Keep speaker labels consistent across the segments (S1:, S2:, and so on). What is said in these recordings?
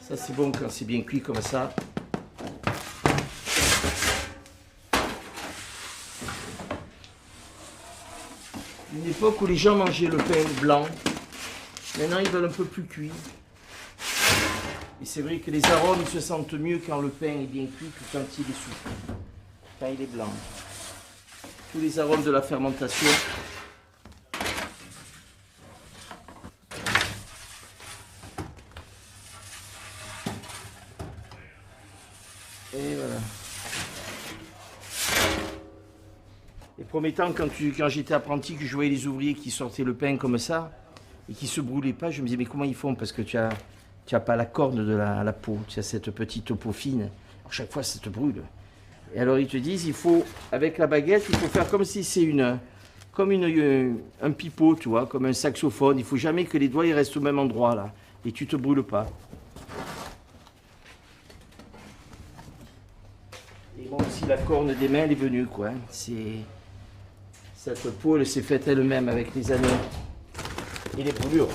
S1: Ça c'est bon quand c'est bien cuit comme ça. Une époque où les gens mangeaient le pain blanc. Maintenant ils veulent un peu plus cuit. Et c'est vrai que les arômes se sentent mieux quand le pain est bien cuit que quand il est souple. Quand il est blanc. Tous les arômes de la fermentation. Et voilà. Les premiers temps, quand j'étais apprenti, que je voyais les ouvriers qui sortaient le pain comme ça et qui se brûlaient pas, je me disais mais comment ils font? Parce que tu as pas la corne de la peau, tu as cette petite peau fine. À chaque fois, ça te brûle. Et alors ils te disent, il faut avec la baguette, il faut faire comme si c'est un pipeau, tu vois, comme un saxophone. Il faut jamais que les doigts ils restent au même endroit là, et tu te brûles pas. Et bon, aussi la corne des mains elle est venue quoi. Cette peau elle s'est faite elle-même avec les années. Et les brûlures.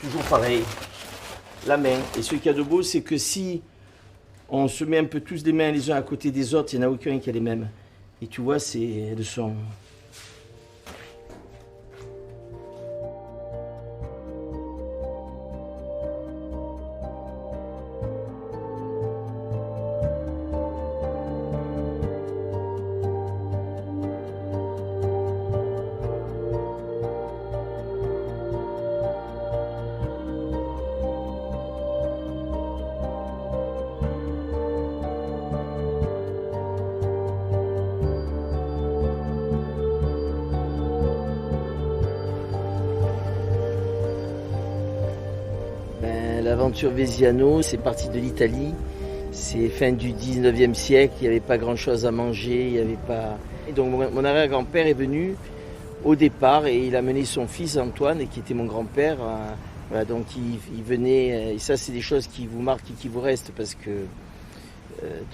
S1: Toujours pareil. La main. Et ce qu'il y a de beau, c'est que si on se met un peu tous les mains les uns à côté des autres, il n'y en a aucun qui a les mêmes. Et tu vois, elles sont... L'aventure Veziano, c'est parti de l'Italie. C'est fin du 19e siècle, il n'y avait pas grand-chose à manger, il n'y avait pas... Et donc mon arrière-grand-père est venu au départ et il a mené son fils Antoine, qui était mon grand-père. Voilà, donc il venait, et ça c'est des choses qui vous marquent et qui vous restent parce que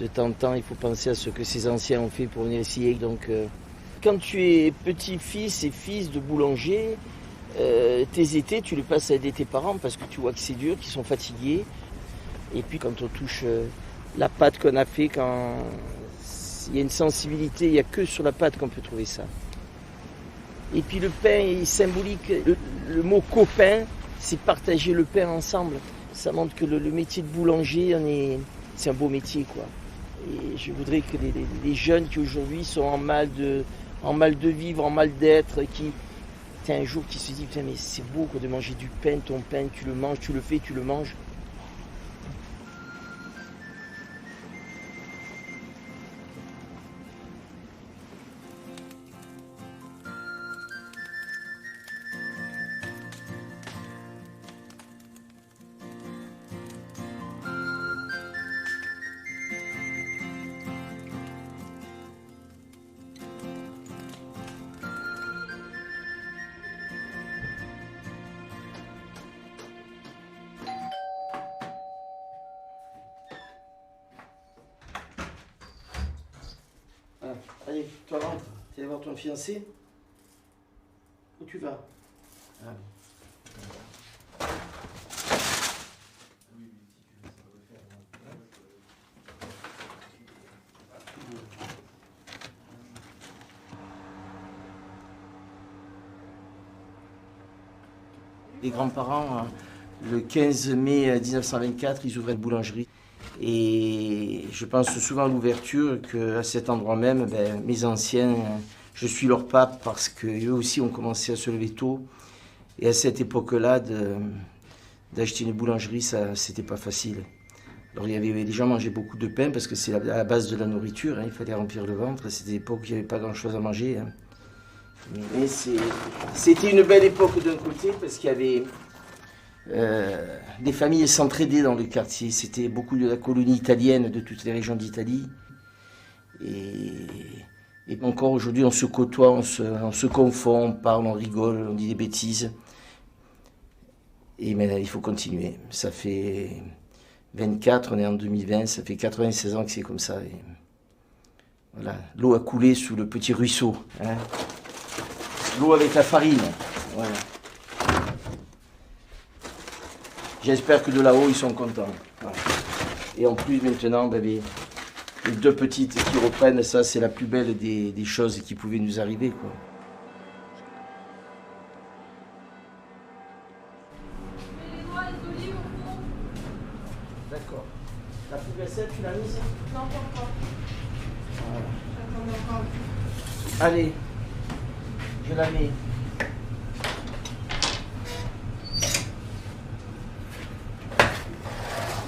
S1: de temps en temps il faut penser à ce que ces anciens ont fait pour venir ici. Donc quand tu es petit-fils et fils de boulanger, tes étés, tu les passes à aider tes parents parce que tu vois que c'est dur, qu'ils sont fatigués. Et puis quand on touche la pâte qu'on a fait, quand il y a une sensibilité, il n'y a que sur la pâte qu'on peut trouver ça. Et puis le pain est symbolique. Le mot copain, c'est partager le pain ensemble. Ça montre que le métier de boulanger, c'est un beau métier, quoi. Et je voudrais que les jeunes qui aujourd'hui sont en mal de vivre, en mal d'être, t'as un jour qui se dit, putain mais c'est beau quoi, de manger du pain, ton pain, tu le manges, tu le fais, tu le manges. Allez, toi rentre, tu vas voir ton fiancé. Où tu vas? Ah, les grands-parents, le 15 mai 1924, ils ouvraient une boulangerie. Et je pense souvent à l'ouverture qu'à cet endroit même, mes anciens, je suis leur pape parce qu'eux aussi ont commencé à se lever tôt. Et à cette époque-là, d'acheter une boulangerie, ça, c'était pas facile. Alors les gens mangeaient beaucoup de pain parce que c'est la base de la nourriture, hein, il fallait remplir le ventre. C'était une époque où il n'y avait pas grand-chose à manger. Hein. Mais c'était une belle époque d'un côté parce qu'il y avait... les familles s'entraidaient dans le quartier. C'était beaucoup de la colonie italienne de toutes les régions d'Italie. Et encore aujourd'hui, on se côtoie, on se confond, on parle, on rigole, on dit des bêtises. Et mais il faut continuer. Ça fait 24, on est en 2020, ça fait 96 ans que c'est comme ça. Et voilà, l'eau a coulé sous le petit ruisseau. Hein. L'eau avec la farine. Voilà. J'espère que de là-haut, ils sont contents. Voilà. Et en plus, maintenant, ben, les deux petites qui reprennent, ça, c'est la plus belle des choses qui pouvaient nous arriver, quoi. D'accord. La plus vaisselle, tu l'as mise?
S2: Non, pas encore.
S1: Voilà. Allez, je la mets.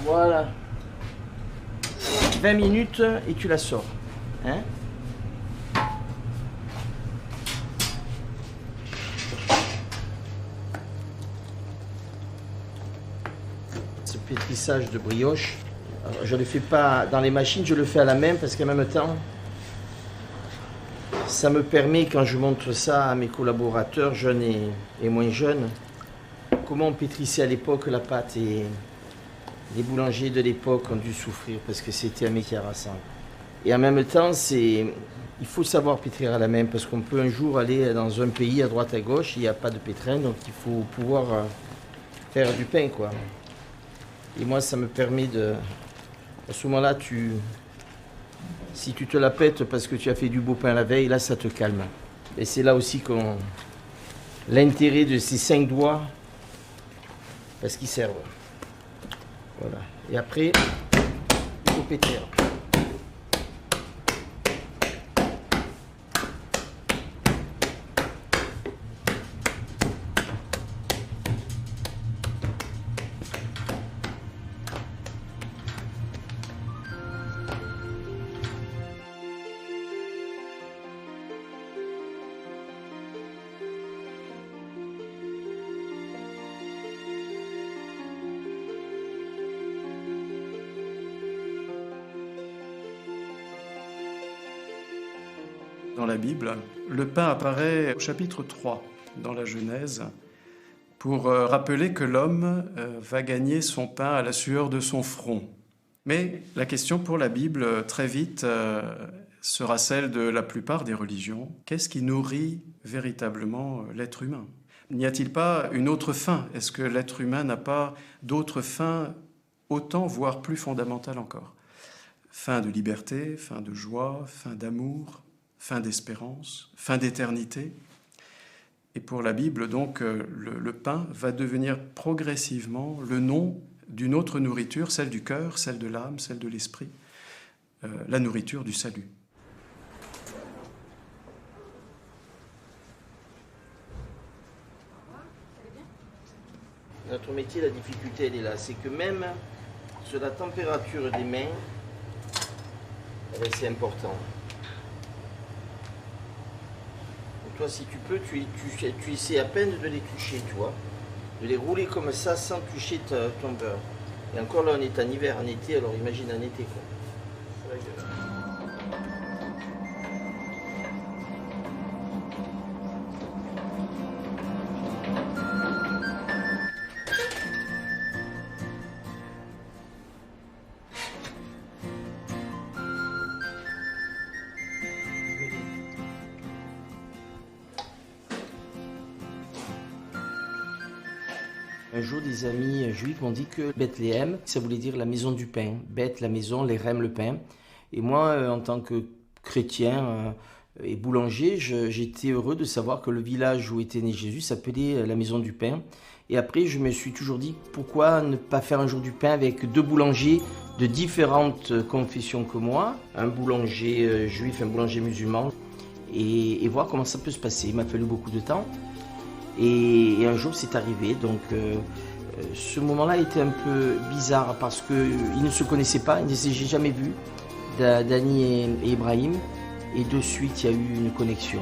S1: Voilà. 20 minutes et tu la sors. Hein? Ce pétrissage de brioche, alors, je ne le fais pas dans les machines, je le fais à la main parce qu'en même temps, ça me permet, quand je montre ça à mes collaborateurs, jeunes et moins jeunes, comment on pétrissait à l'époque la pâte. Et les boulangers de l'époque ont dû souffrir parce que c'était un métier harassant. Et en même temps, il faut savoir pétrir à la main parce qu'on peut un jour aller dans un pays à droite à gauche, il n'y a pas de pétrin, donc il faut pouvoir faire du pain, quoi. Et moi, ça me permet de... À ce moment-là, si tu te la pètes parce que tu as fait du beau pain la veille, là, ça te calme. Et c'est là aussi l'intérêt de ces 5 doigts, parce qu'ils servent. Voilà. Et après, il faut pétrir.
S3: Dans la Bible, le pain apparaît au chapitre 3 dans la Genèse pour rappeler que l'homme va gagner son pain à la sueur de son front. Mais la question pour la Bible, très vite, sera celle de la plupart des religions. Qu'est-ce qui nourrit véritablement l'être humain? N'y a-t-il pas une autre faim? Est-ce que l'être humain n'a pas d'autre faim autant, voire plus fondamentale encore? Faim de liberté, faim de joie, faim d'amour, fin d'espérance, fin d'éternité. Et pour la Bible, donc, le pain va devenir progressivement le nom d'une autre nourriture, celle du cœur, celle de l'âme, celle de l'esprit, la nourriture du salut.
S1: Notre métier, la difficulté, elle est là. C'est que même sur la température des mains, c'est important. Toi, si tu peux, tu essaies à peine de les toucher, tu vois. De les rouler comme ça sans toucher ton beurre. Et encore là, on est en hiver, en été, alors imagine en été, quoi. Un jour, des amis juifs m'ont dit que Bethléem, ça voulait dire la maison du pain. Beth, la maison, les Rem, le pain. Et moi, en tant que chrétien et boulanger, j'étais heureux de savoir que le village où était né Jésus s'appelait la maison du pain. Et après, je me suis toujours dit, pourquoi ne pas faire un jour du pain avec 2 boulangers de différentes confessions que moi, un boulanger juif, un boulanger musulman, et voir comment ça peut se passer. Il m'a fallu beaucoup de temps. Et un jour, c'est arrivé. Donc, ce moment-là était un peu bizarre parce qu'ils ne se connaissaient pas, ils ne s'étaient jamais vus, Dani et Ibrahim. Et de suite, il y a eu une connexion.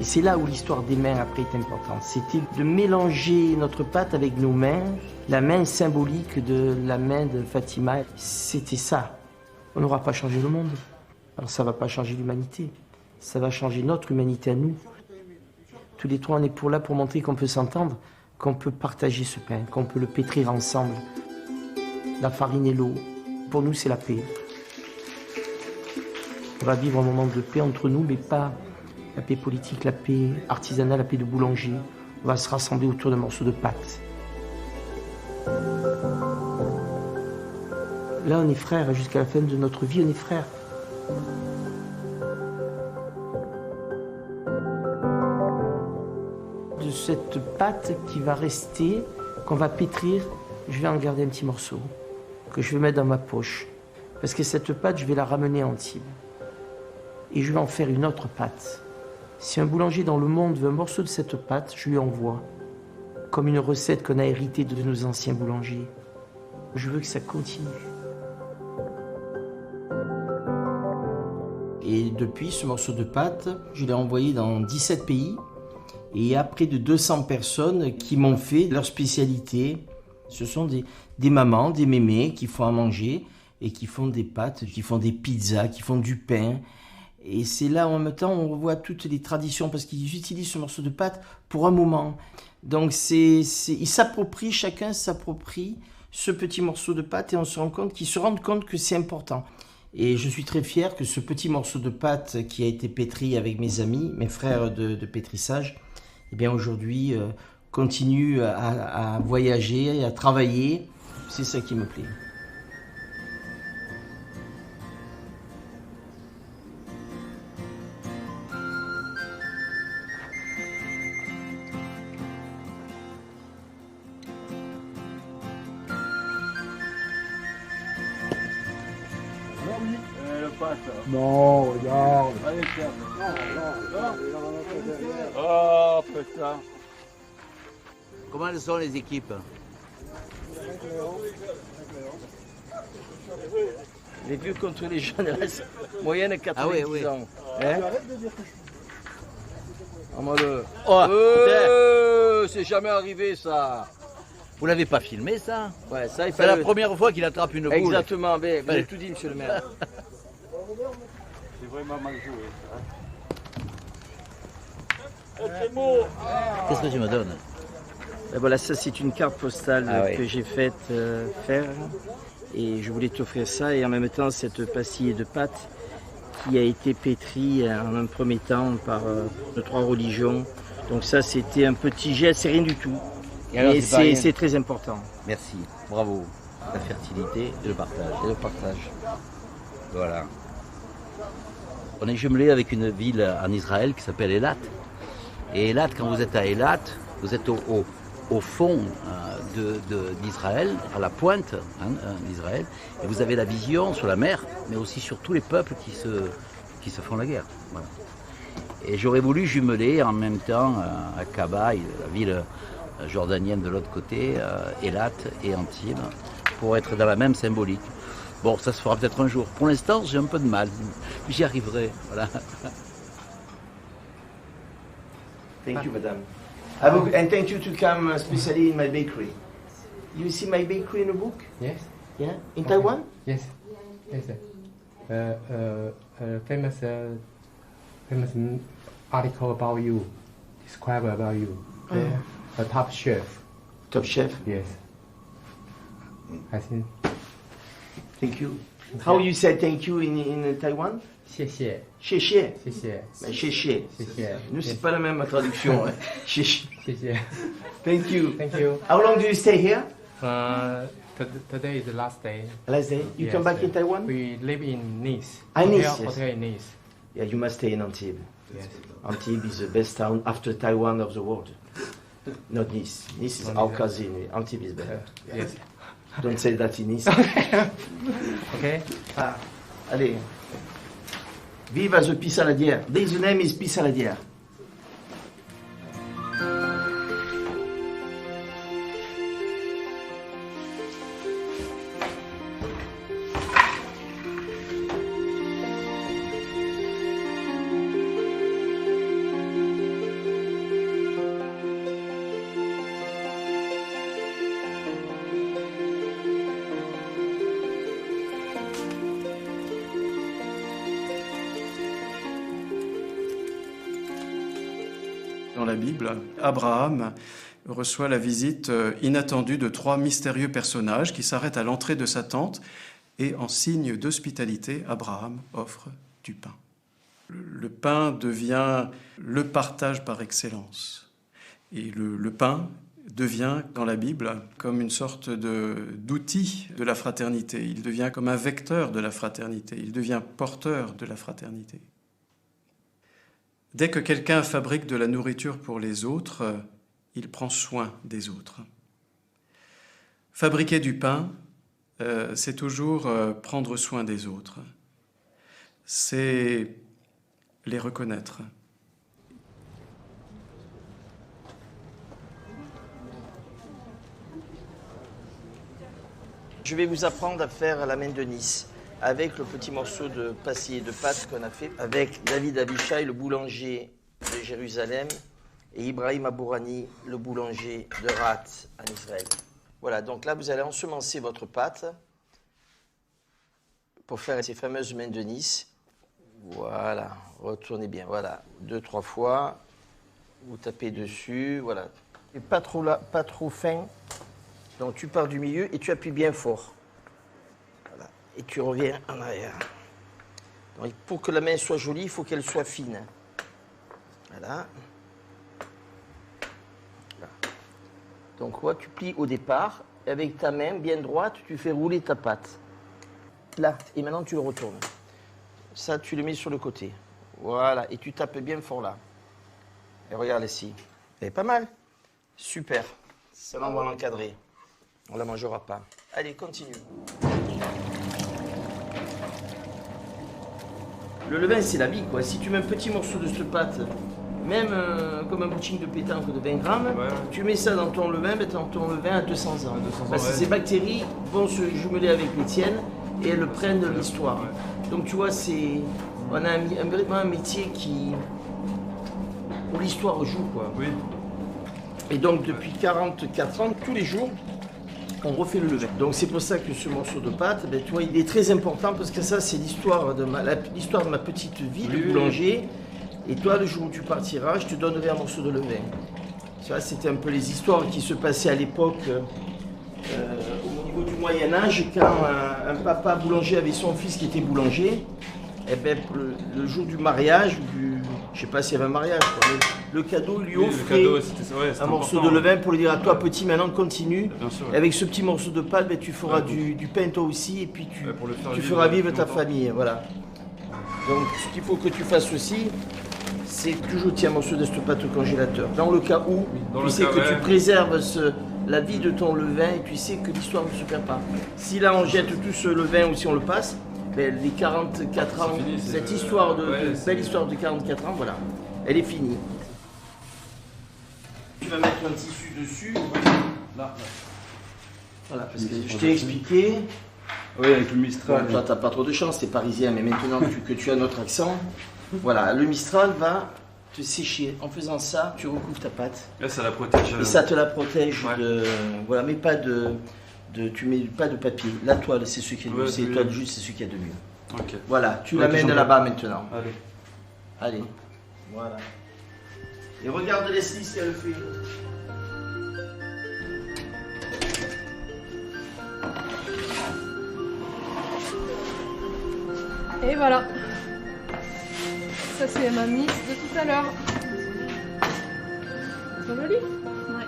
S1: Et c'est là où l'histoire des mains après est importante. C'était de mélanger notre pâte avec nos mains, la main symbolique de la main de Fatima. C'était ça. On n'aura pas changé le monde. Alors ça ne va pas changer l'humanité. Ça va changer notre humanité à nous. Tous les trois, on est là pour montrer qu'on peut s'entendre, qu'on peut partager ce pain, qu'on peut le pétrir ensemble. La farine et l'eau, pour nous, c'est la paix. On va vivre un moment de paix entre nous, mais pas la paix politique, la paix artisanale, la paix de boulanger. On va se rassembler autour d'un morceau de pâte. Là, on est frères. Jusqu'à la fin de notre vie, on est frères. De cette pâte qui va rester, qu'on va pétrir, je vais en garder un petit morceau que je vais mettre dans ma poche. Parce que cette pâte, je vais la ramener à Antibes. Et je vais en faire une autre pâte. Si un boulanger dans le monde veut un morceau de cette pâte, je lui envoie. Comme une recette qu'on a héritée de nos anciens boulangers. Je veux que ça continue. Et depuis, ce morceau de pâte, je l'ai envoyé dans 17 pays. Et il y a près de 200 personnes qui m'ont fait leur spécialité. Ce sont des mamans, des mémés qui font à manger et qui font des pâtes, qui font des pizzas, qui font du pain. Et c'est là, en même temps, on revoit toutes les traditions parce qu'ils utilisent ce morceau de pâte pour un moment. Donc, chacun s'approprie ce petit morceau de pâte et on se rend compte qu'ils se rendent compte que c'est important. Et je suis très fier que ce petit morceau de pâte qui a été pétri avec mes amis, mes frères de pétrissage, eh bien aujourd'hui continue à voyager, à travailler. C'est ça qui me plaît.
S2: Non, regarde.
S4: Allez, tiens. Oh, putain. Comment elles sont les équipes?
S1: Les vieux contre les jeunes, moyenne 90 ans. Hein? En mode...
S4: C'est jamais arrivé ça. Vous l'avez pas filmé ça?
S1: Ouais, ça,
S4: c'est la première fois qu'il attrape une boule.
S1: Exactement, vous avez tout dit, monsieur le maire.
S2: C'est vraiment mal joué, ça.
S4: Qu'est-ce que tu me donnes?
S1: Ben voilà, ça c'est une carte postale que j'ai faite faire. Et je voulais t'offrir ça et en même temps cette pastille de pâte qui a été pétrie en un premier temps par nos 3 religions. Donc ça c'était un petit geste, c'est rien du tout. Et c'est très important.
S4: Merci, bravo. La fertilité et le partage. Voilà. On est jumelé avec une ville en Israël qui s'appelle Eilat. Et Eilat, quand vous êtes à Eilat, vous êtes au fond d'Israël, à la pointe d'Israël, et vous avez la vision sur la mer, mais aussi sur tous les peuples qui se font la guerre. Voilà. Et j'aurais voulu jumeler en même temps à Kaba, la ville jordanienne de l'autre côté, Eilat et Antibes, pour être dans la même symbolique. Bon, ça se fera peut-être un jour. Pour l'instant, j'ai un peu de mal. J'y arriverai. Voilà.
S1: Thank you, madame. And thank you to come especially in my bakery. You see my bakery in the book?
S5: Yes.
S1: Yeah? In Taiwan?
S5: Yes. Yes. Famous article about you. Describe about you. A top chef.
S1: Top chef?
S5: Yes. I think.
S1: Thank you. How you say thank you in Taiwan?
S5: 谢谢.
S1: 谢谢.
S5: 谢谢.
S1: Ben, 谢谢.
S5: 谢谢.
S1: Nous, c'est pas la même traduction. Hein. 谢谢.
S5: 谢谢.
S1: Thank you.
S5: Thank you.
S1: How long do you stay here?
S5: Today is the last day.
S1: Last day? You
S5: Yes,
S1: come back in Taiwan?
S5: We live in Nice.
S1: Nice, yes.
S5: Hotel in Nice.
S1: Yeah, you must stay in Antibes.
S5: Yes.
S1: Antibes is the best town after Taiwan of the world. Not Nice. Nice is our cousin. Antibes is better.
S5: Yes.
S1: Don't say that in Nice.
S5: Okay.
S1: Ah, allez. Viva the Pissaladière. The name is Pissaladière.
S3: Dans la Bible, Abraham reçoit la visite inattendue de 3 mystérieux personnages qui s'arrêtent à l'entrée de sa tente et en signe d'hospitalité, Abraham offre du pain. Le pain devient le partage par excellence. Et le pain devient, dans la Bible, comme une sorte d'outil de la fraternité. Il devient comme un vecteur de la fraternité. Il devient porteur de la fraternité. Dès que quelqu'un fabrique de la nourriture pour les autres, il prend soin des autres. Fabriquer du pain, c'est toujours prendre soin des autres. C'est les reconnaître.
S1: Je vais vous apprendre à faire la main de Nice avec le petit morceau de pastilles de pâte qu'on a fait avec David Abichai, le boulanger de Jérusalem, et Ibrahim Abourani, le boulanger de Rat en Israël. Voilà, donc là vous allez ensemencer votre pâte pour faire ces fameuses mains de Nice. Voilà, retournez bien, voilà, 2-3 fois, vous tapez dessus, voilà. Et pas trop fin. Donc tu pars du milieu et tu appuies bien fort. Voilà. Et tu reviens en arrière. Donc, pour que la main soit jolie, il faut qu'elle soit fine. Voilà. Voilà. Donc ouais, tu plies au départ. Et avec ta main bien droite, tu fais rouler ta pâte. Là. Et maintenant tu le retournes. Ça, tu le mets sur le côté. Voilà. Et tu tapes bien fort là. Et regarde ici. C'est pas mal. Super. Ça, on va l'encadrer. On ne la mangera pas. Allez, continue. Le levain, c'est la vie, quoi. Si tu mets un petit morceau de cette pâte, même comme un bouching de pétanque de 20 grammes, tu mets ça dans ton levain, ton levain a 200 ans. Parce que ces bactéries vont se jumeler avec les tiennes et elles prennent de l'histoire. Donc tu vois, on a vraiment un métier où l'histoire joue, quoi. Oui. Et donc depuis 44 ans, tous les jours, on refait le levain. Donc c'est pour ça que ce morceau de pâte, tu vois, il est très important parce que ça c'est l'histoire de ma petite vie de boulanger. Et toi, le jour où tu partiras, je te donnerai un morceau de levain. Ça, c'était un peu les histoires qui se passaient à l'époque, au niveau du Moyen-Âge, quand un papa boulanger avait son fils qui était boulanger. Et ben, le jour du mariage, je sais pas s'il y avait un mariage, quoi, mais le cadeau lui offrait un morceau de levain pour lui dire à toi petit, maintenant continue. Sûr, ouais. Avec ce petit morceau de pâte, ben, tu feras du pain toi aussi et puis tu feras vivre ta famille. Voilà. Donc ce qu'il faut que tu fasses aussi, c'est toujours tiens un morceau de cette pâte au congélateur. Dans le cas où tu sais que tu préserves la vie de ton levain et tu sais que l'histoire ne se perd pas. Si là on jette tout ce levain ou si on le passe, ben, les 44 ans, fini, cette histoire belle histoire de 44 ans, voilà, elle est finie. Tu vas mettre un tissu dessus. Là. Voilà, parce que je t'ai expliqué.
S2: Oui, avec le Mistral.
S1: Bon, toi, t'as pas trop de chance, t'es parisien, mais maintenant que tu as notre accent, voilà, le Mistral va te sécher. En faisant ça, tu recouvres ta pâte.
S2: Là, ça la protège.
S1: Et ça te la protège de. Voilà, mais pas tu mets pas de papier. La toile, c'est ce qui est de mieux. C'est l'étoile juste, c'est ce qu'il y a de mieux. Okay. Voilà, tu l'amènes là-bas maintenant. Allez. Voilà. Et regarde Leslie si elle le fait.
S6: Et voilà. Ça c'est ma miss de tout à l'heure. C'est joli? Ouais.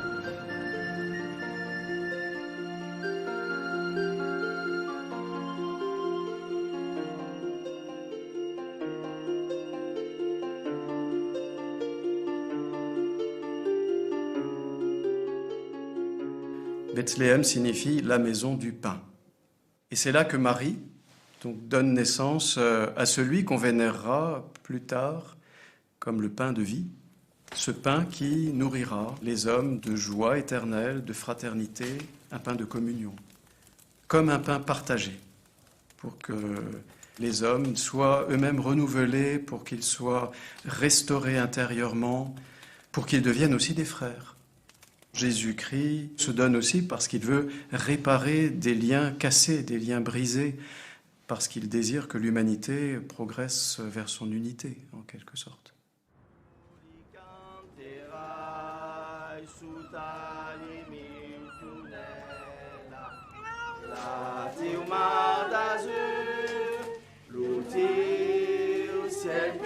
S3: Bethléem signifie la maison du pain. Et c'est là que Marie donne naissance à celui qu'on vénérera plus tard comme le pain de vie, ce pain qui nourrira les hommes de joie éternelle, de fraternité, un pain de communion, comme un pain partagé, pour que les hommes soient eux-mêmes renouvelés, pour qu'ils soient restaurés intérieurement, pour qu'ils deviennent aussi des frères. Jésus-Christ se donne aussi parce qu'il veut réparer des liens cassés, des liens brisés, parce qu'il désire que l'humanité progresse vers son unité, en quelque sorte.
S1: Ciel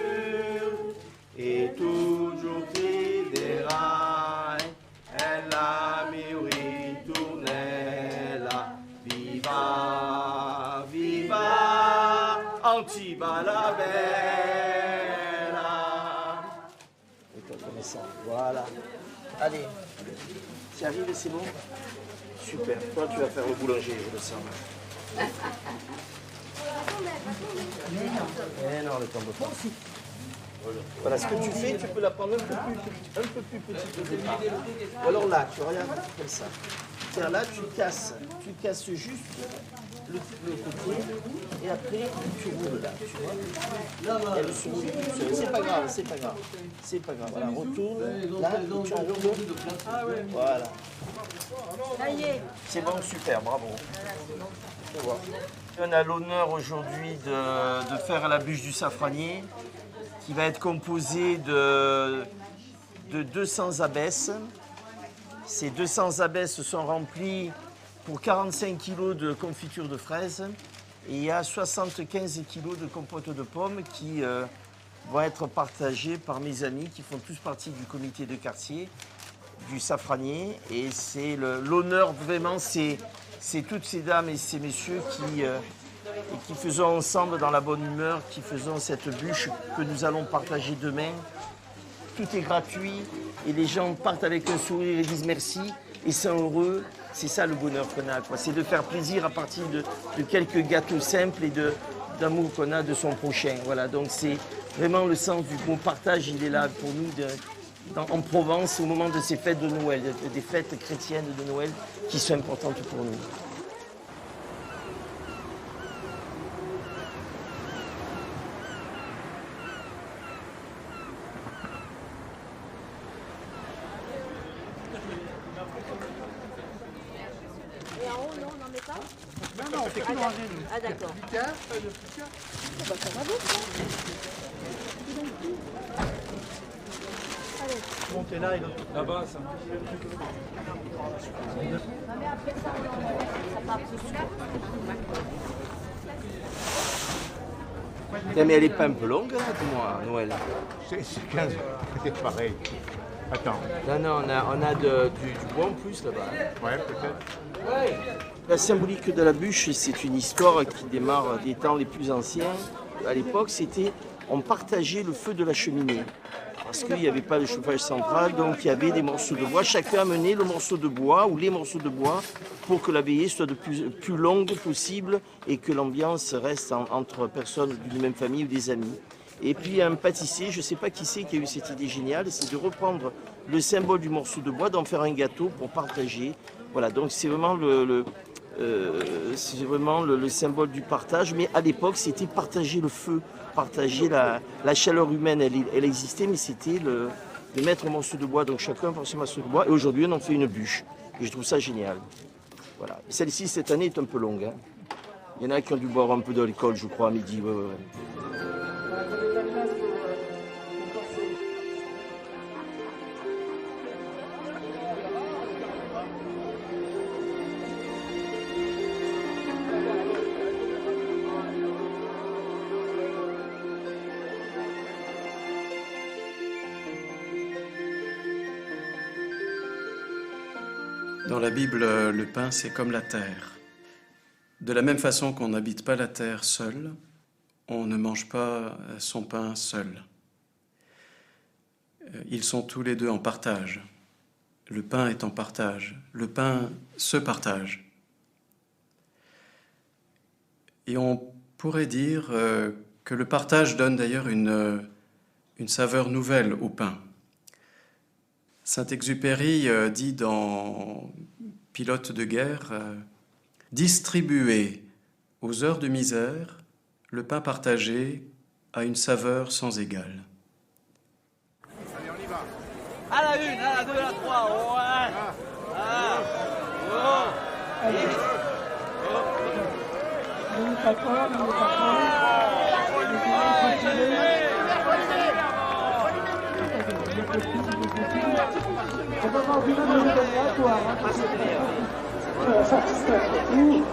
S1: pronti, balla bella. Et toi, comme ça, voilà. Allez, tu arrives, c'est bon? Super, toi tu vas faire le boulanger, je le sens. Eh non, le tombe pas. Voilà, ce que tu fais, tu peux la prendre un peu plus petite au départ. Ou alors là, tu regardes comme ça. C'est-à-dire là, tu casses juste le côté et après tu roules là, tu vois. Elle se roule toute seule. C'est pas grave, c'est pas grave. C'est pas grave. Voilà, retourne là et tu enroules. Voilà.
S7: Ça y est.
S1: C'est bon, super, bravo. On a l'honneur aujourd'hui de faire la bûche du safranier qui va être composée de 200 abbesses. Ces 200 abbesses sont remplies pour 45 kg de confiture de fraises et il y a 75 kg de compote de pommes qui vont être partagées par mes amis qui font tous partie du comité de quartier du safranier. Et c'est l'honneur, vraiment, c'est toutes ces dames et ces messieurs qui faisons ensemble dans la bonne humeur, qui faisons cette bûche que nous allons partager demain. Tout est gratuit et les gens partent avec un sourire et disent merci et sont heureux. C'est ça le bonheur qu'on a, quoi. C'est de faire plaisir à partir de quelques gâteaux simples et d'amour qu'on a de son prochain. Voilà, donc c'est vraiment le sens du bon partage, il est là pour nous en Provence au moment de ces fêtes de Noël, des fêtes chrétiennes de Noël qui sont importantes pour nous.
S7: Et en haut, non, on n'en met pas?
S5: Non, on fait que le ranger, nous.
S7: Ah d'accord.
S5: Du cœur, le cœur.
S7: Ça va vite, ça. Allez.
S5: Montez là et l'autre.
S2: Là-bas, ça.
S7: Non mais après ça, ça part tout de suite.
S1: Mais elle est pas un peu longue, là, dis-moi, Noël?
S5: C'est 15, c'est pareil. Attends.
S1: Non, on a du bois en plus là-bas.
S5: Ouais, peut-être.
S1: La symbolique de la bûche, c'est une histoire qui démarre des temps les plus anciens. À l'époque, on partageait le feu de la cheminée. Parce qu'il n'y avait pas de chauffage central, donc il y avait des morceaux de bois. Chacun amenait le morceau de bois ou les morceaux de bois pour que la veillée soit de plus longue possible et que l'ambiance reste entre personnes d'une même famille ou des amis. Et puis un pâtissier, je ne sais pas qui c'est qui a eu cette idée géniale, c'est de reprendre le symbole du morceau de bois, d'en faire un gâteau pour partager. Voilà, donc c'est vraiment le symbole du partage, mais à l'époque c'était partager le feu, partager la chaleur humaine, elle existait, mais c'était de mettre un morceau de bois, donc chacun prend son morceau de bois, et aujourd'hui on en fait une bûche, et je trouve ça génial. Voilà. Celle-ci cette année est un peu longue, hein. Il y en a qui ont dû boire un peu d'alcool, je crois, à midi. Ouais.
S3: Dans la Bible, le pain, c'est comme la terre. De la même façon qu'on n'habite pas la terre seul, on ne mange pas son pain seul. Ils sont tous les deux en partage. Le pain est en partage. Le pain se partage. Et on pourrait dire que le partage donne d'ailleurs une saveur nouvelle au pain. Saint-Exupéry dit dans Pilote de guerre « Distribué aux heures de misère, le pain partagé a une saveur sans égale. »
S5: Allez, on y va.
S4: À la une, à la deux, à la trois, ouais.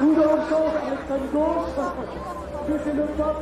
S8: Ou dans le sens avec la gauche, c'est le top,